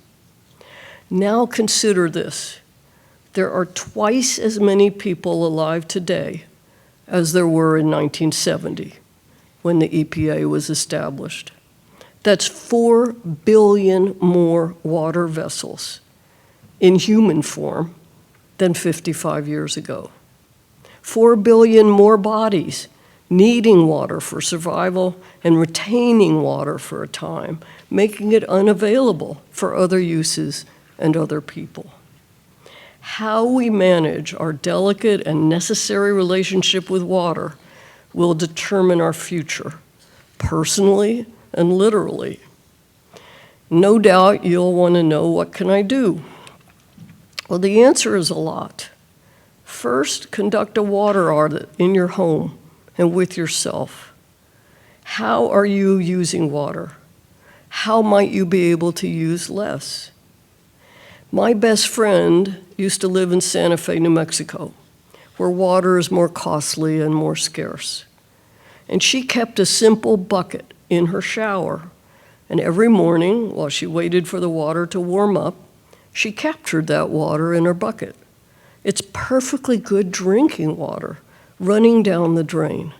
Now consider this. There are twice as many people alive today as there were in 1970, when the EPA was established. That's 4 billion more water vessels in human form than 55 years ago. 4 billion more bodies needing water for survival and retaining water for a time, making it unavailable for other uses and other people. How we manage our delicate and necessary relationship with water will determine our future, personally and literally. No doubt you'll want to know, what can I do? Well, the answer is a lot. First, conduct a water audit in your home and with yourself. How are you using water? How might you be able to use less? My best friend used to live in Santa Fe, New Mexico, where water is more costly and more scarce. And she kept a simple bucket in her shower. And every morning, while she waited for the water to warm up, she captured that water in her bucket. It's perfectly good drinking water running down the drain.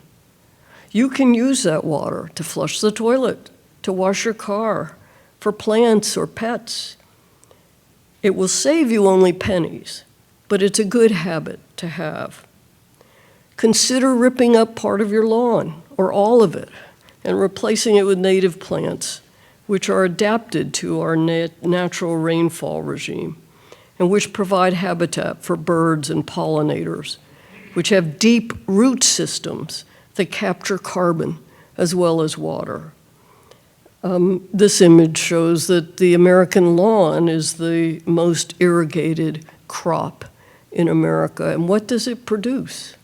You can use that water to flush the toilet, to wash your car, for plants or pets. It will save you only pennies, but it's a good habit to have. Consider ripping up part of your lawn, or all of it, and replacing it with native plants, which are adapted to our natural rainfall regime, and which provide habitat for birds and pollinators, which have deep root systems that capture carbon as well as water. This image shows that the American lawn is the most irrigated crop in America. And what does it produce?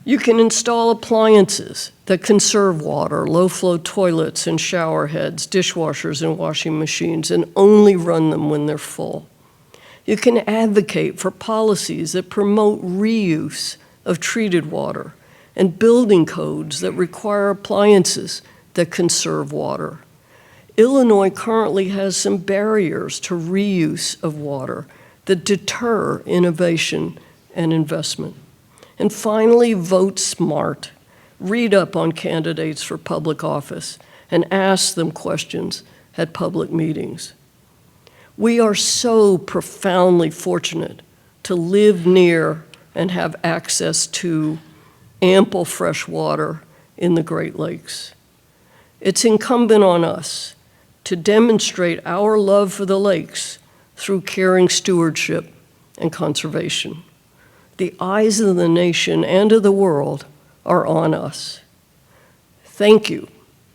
You can install appliances that conserve water, low-flow toilets and shower heads, dishwashers and washing machines, and only run them when they're full. You can advocate for policies that promote reuse of treated water and building codes that require appliances that conserve water. Illinois currently has some barriers to reuse of water that deter innovation and investment. And finally, vote smart. Read up on candidates for public office and ask them questions at public meetings. We are so profoundly fortunate to live near and have access to ample fresh water in the Great Lakes. It's incumbent on us to demonstrate our love for the lakes through caring stewardship and conservation. The eyes of the nation and of the world are on us. Thank you.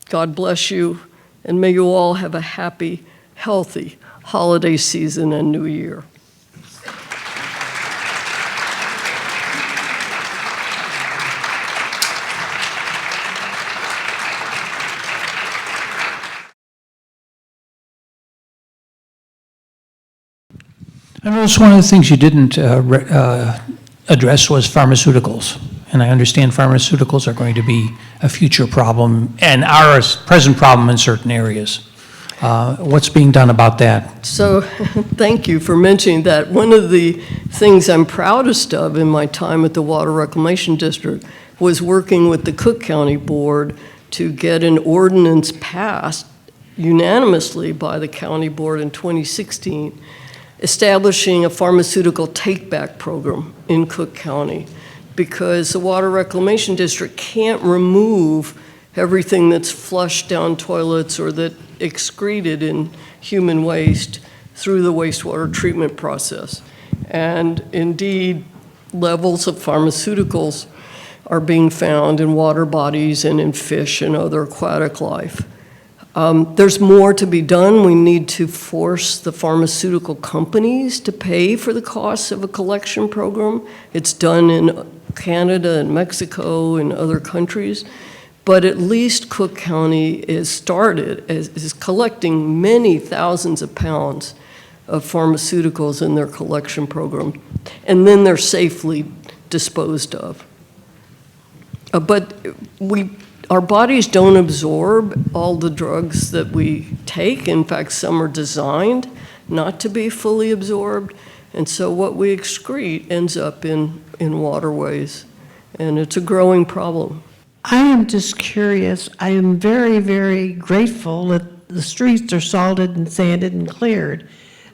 God bless you, and may you all have a happy, healthy holiday season and new year. I noticed one of the things you didn't address was pharmaceuticals. And I understand pharmaceuticals are going to be a future problem and are a present problem in certain areas. What's being done about that? So thank you for mentioning that. One of the things I'm proudest of in my time at the Water Reclamation District was working with the Cook County Board to get an ordinance passed unanimously by the county board in 2016, establishing a pharmaceutical take-back program in Cook County, because the Water Reclamation District can't remove everything that's flushed down toilets or that excreted in human waste through the wastewater treatment process. And indeed, levels of pharmaceuticals are being found in water bodies and in fish and other aquatic life. There's more to be done. We need to force the pharmaceutical companies to pay for the costs of a collection program. It's done in Canada and Mexico and other countries. But at least Cook County is collecting many thousands of pounds of pharmaceuticals in their collection program, and then they're safely disposed of. But our bodies don't absorb all the drugs that we take. In fact, some are designed not to be fully absorbed, and so what we excrete ends up in waterways, and it's a growing problem. I am just curious. I am very, very grateful that the streets are salted and sanded and cleared.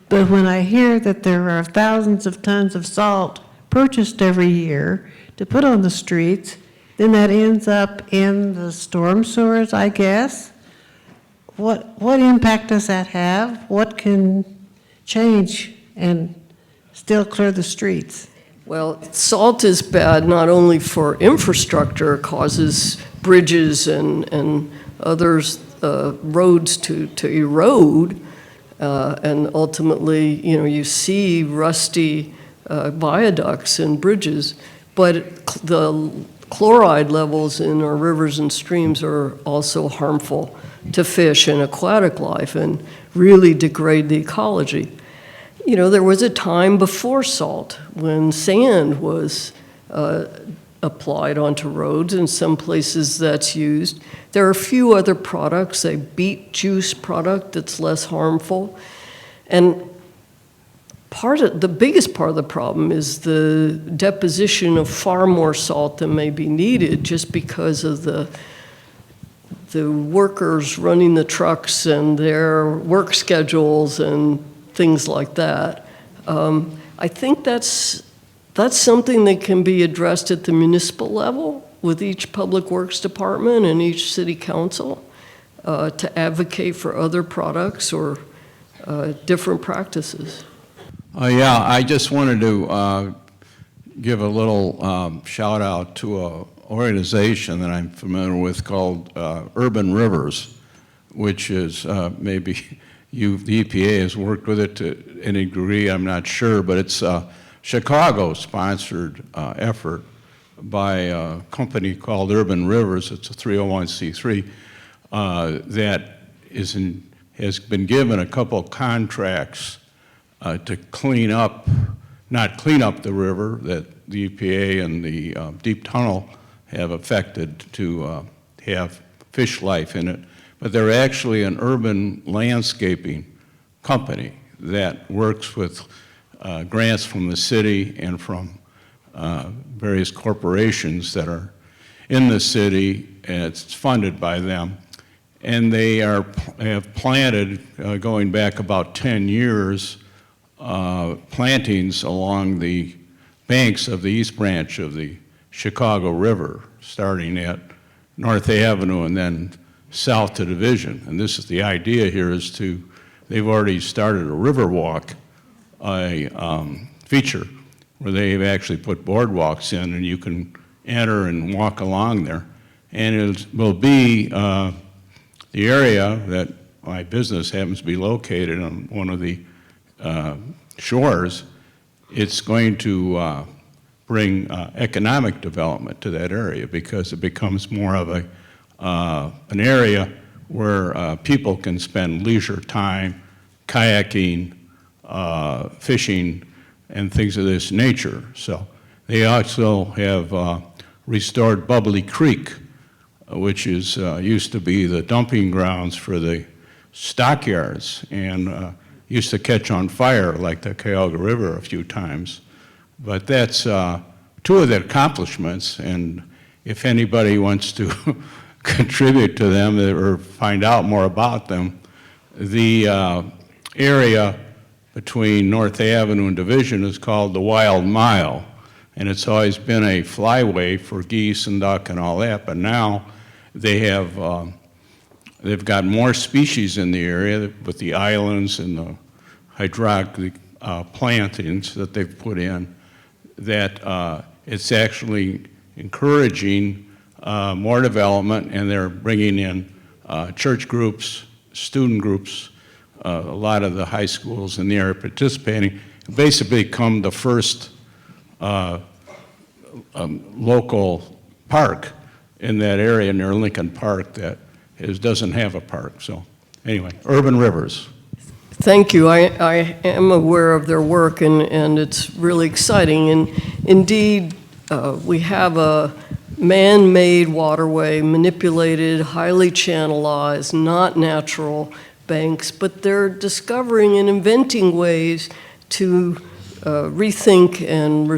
But when I hear that there are thousands of tons of salt purchased every year to put on the streets, then that ends up in the storm sewers, I guess. What impact does that have? What can change and still clear the streets? Well, salt is bad not only for infrastructure, it causes bridges and others, roads to erode, and ultimately, you see rusty viaducts and bridges, but the chloride levels in our rivers and streams are also harmful to fish and aquatic life and really degrade the ecology. There was a time before salt when sand was applied onto roads. In some places that's used. There are a few other products, a beet juice product that's less harmful. And the biggest part of the problem is the deposition of far more salt than may be needed just because of the workers running the trucks and their work schedules and things like that. I think that's something that can be addressed at the municipal level with each public works department and each city council to advocate for other products or different practices. Yeah, I just wanted to give a little shout out to an organization that I'm familiar with called Urban Rivers, which is maybe the EPA has worked with it to any degree, I'm not sure, but it's a Chicago-sponsored effort by a company called Urban Rivers. It's a 301c3 that has been given a couple contracts to not clean up the river that the EPA and the deep tunnel have affected to have fish life in it, but they're actually an urban landscaping company that works with grants from the city and from various corporations that are in the city, and it's funded by them. And they have planted, going back about 10 years, plantings along the banks of the East Branch of the Chicago River, starting at North Avenue and then south to Division. And this is the idea here is they've already started a river walk, feature where they've actually put boardwalks in and you can enter and walk along there. And it will be the area that my business happens to be located on one of the shores. It's going to bring economic development to that area because it becomes more of an area where people can spend leisure time kayaking, fishing, and things of this nature. So they also have restored Bubbly Creek, which is used to be the dumping grounds for the stockyards and used to catch on fire like the Cuyahoga River a few times. But that's two of the accomplishments, and if anybody wants to contribute to them or find out more about them, the area between North Avenue and Division is called the Wild Mile, and it's always been a flyway for geese and duck and all that, but now they have they've got more species in the area with the islands and the hydraulic plantings that they've put in, that it's actually encouraging more development, and they're bringing in church groups, student groups, a lot of the high schools in the area participating, basically become the first local park in that area near Lincoln Park that doesn't have a park. So anyway, urban rivers. Thank you. I am aware of their work, and it's really exciting. And indeed, we have a man-made waterway, manipulated, highly channelized, not natural banks, but they're discovering and inventing ways to rethink and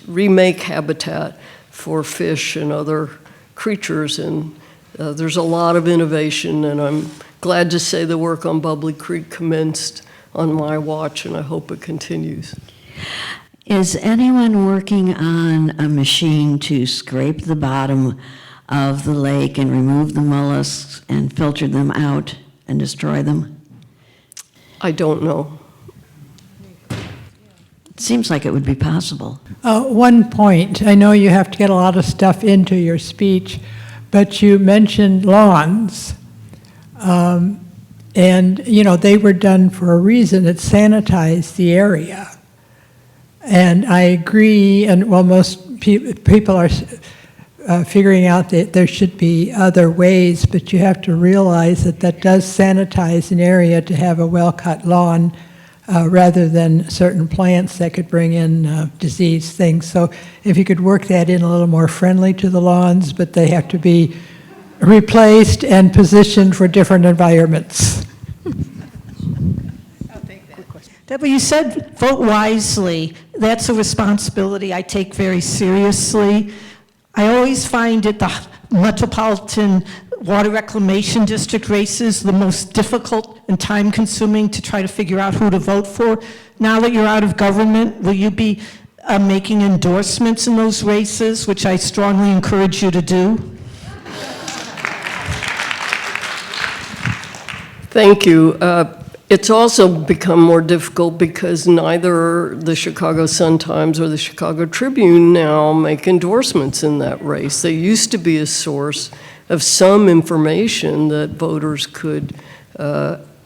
remake habitat for fish and other creatures. And there's a lot of innovation, and I'm glad to say the work on Bubbly Creek commenced on my watch, and I hope it continues. Is anyone working on a machine to scrape the bottom of the lake and remove the mollusks and filter them out and destroy them? I don't know. It seems like it would be possible. One point, I know you have to get a lot of stuff into your speech, but you mentioned lawns. And, you know, they were done for a reason. It sanitized the area. And I agree, and well, most people are figuring out that there should be other ways, but you have to realize that that does sanitize an area to have a well-cut lawn rather than certain plants that could bring in disease things. So if you could work that in a little more friendly to the lawns, but they have to be replaced and positioned for different environments. Deborah, you said vote wisely. That's a responsibility I take very seriously. I always find at the Metropolitan Water Reclamation District races the most difficult and time-consuming to try to figure out who to vote for. Now that you're out of government, will you be making endorsements in those races, which I strongly encourage you to do? Thank you. It's also become more difficult because neither the Chicago Sun-Times or the Chicago Tribune now make endorsements in that race. They used to be a source of some information that voters could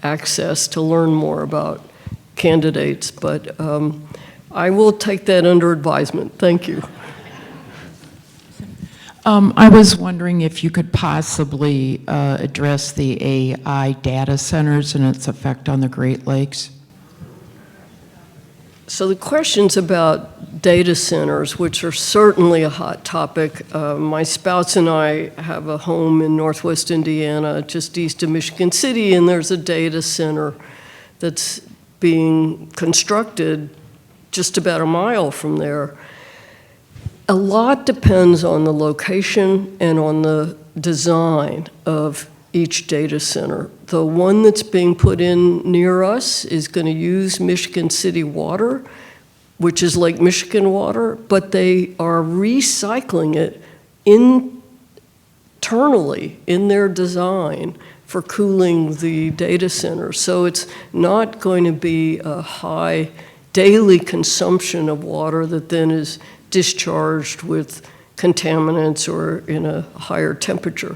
access to learn more about candidates, but I will take that under advisement. Thank you. I was wondering if you could possibly address the AI data centers and its effect on the Great Lakes. So the questions about data centers, which are certainly a hot topic. My spouse and I have a home in Northwest Indiana, just east of Michigan City, and there's a data center that's being constructed just about a mile from there. A lot depends on the location and on the design of each data center. The one that's being put in near us is going to use Michigan City water, which is Lake Michigan water, but they are recycling it internally in their design for cooling the data center. So it's not going to be a high daily consumption of water that then is discharged with contaminants or in a higher temperature.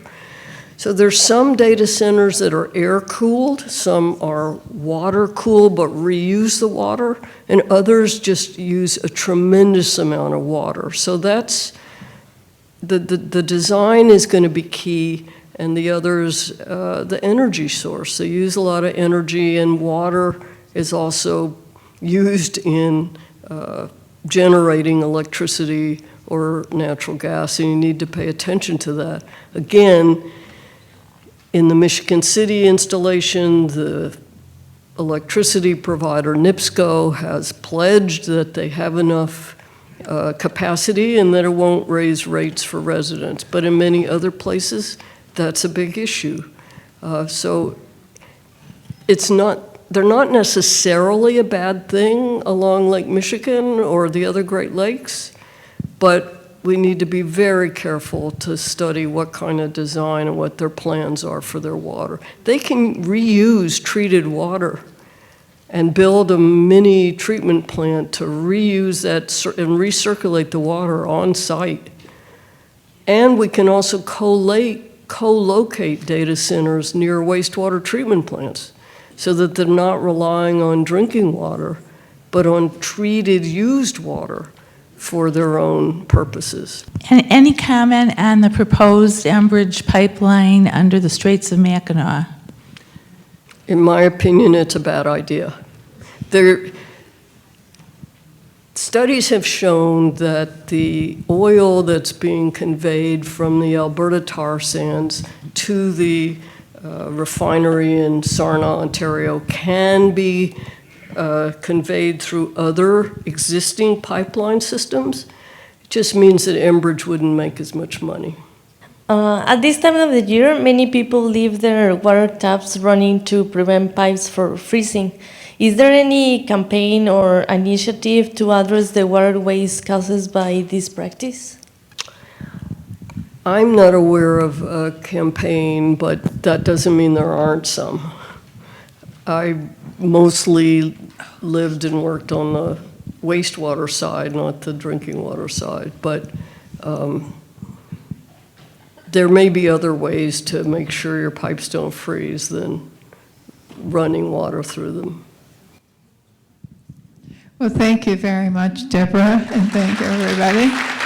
So there's some data centers that are air-cooled, some are water-cooled but reuse the water, and others just use a tremendous amount of water. So that's, the design is going to be key, and the others, the energy source. They use a lot of energy, and water is also used in generating electricity or natural gas, and you need to pay attention to that. Again, in the Michigan City installation, the electricity provider, NIPSCO, has pledged that they have enough capacity and that it won't raise rates for residents. But in many other places, that's a big issue. So they're not necessarily a bad thing along Lake Michigan or the other Great Lakes, but we need to be very careful to study what kind of design and what their plans are for their water. They can reuse treated water and build a mini treatment plant to reuse that and recirculate the water on site. And we can also co-locate data centers near wastewater treatment plants, so that they're not relying on drinking water, but on treated used water for their own purposes. And any comment on the proposed Enbridge pipeline under the Straits of Mackinac? In my opinion, it's a bad idea. Studies have shown that the oil that's being conveyed from the Alberta tar sands to the refinery in Sarnia, Ontario, can be conveyed through other existing pipeline systems. It just means that Enbridge wouldn't make as much money. At this time of the year, many people leave their water taps running to prevent pipes from freezing. Is there any campaign or initiative to address the waterways caused by this practice? I'm not aware of a campaign, but that doesn't mean there aren't some. I mostly lived and worked on the wastewater side, not the drinking water side, but there may be other ways to make sure your pipes don't freeze than running water through them. Well, thank you very much, Deborah, and thank everybody.